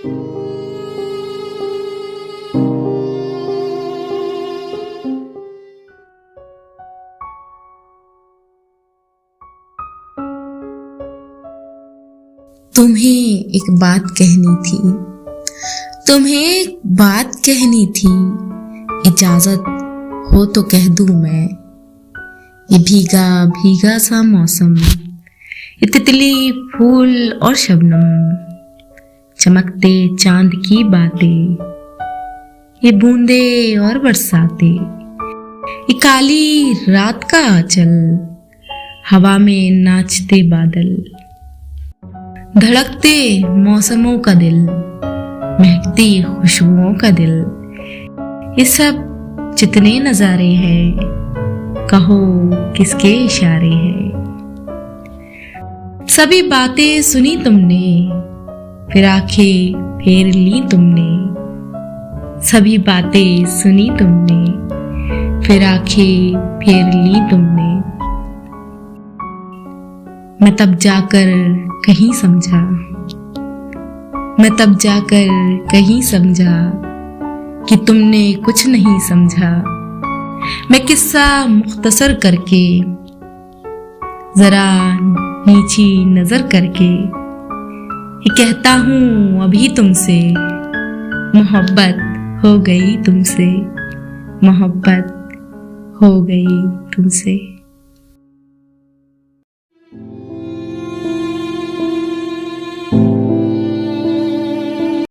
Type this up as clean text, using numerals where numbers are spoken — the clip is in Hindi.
तुम्हें एक बात कहनी थी, तुम्हें एक बात कहनी थी, इजाजत हो तो कह दूं मैं। ये भीगा भीगा सा मौसम, ये तितली फूल और शबनम, चमकते चांद की बातें, ये बूंदे और बरसाते, ये काली रात का आंचल, हवा में नाचते बादल, धड़कते मौसमों का दिल, महकती खुशबुओं का दिल, ये सब जितने नजारे हैं, कहो किसके इशारे हैं। सभी बातें सुनी तुमने, फिर आंखें फेर ली तुमने, सभी बातें सुनी तुमने, फिर आंखें फेर ली तुमने। मैं तब जाकर कहीं समझा, मैं तब जाकर कहीं समझा कि तुमने कुछ नहीं समझा। मैं किस्सा मुख्तसर करके, जरा नीची नजर करके, ये कहता हूँ अभी तुमसे, मोहब्बत हो गई तुमसे, मोहब्बत हो गई तुमसे।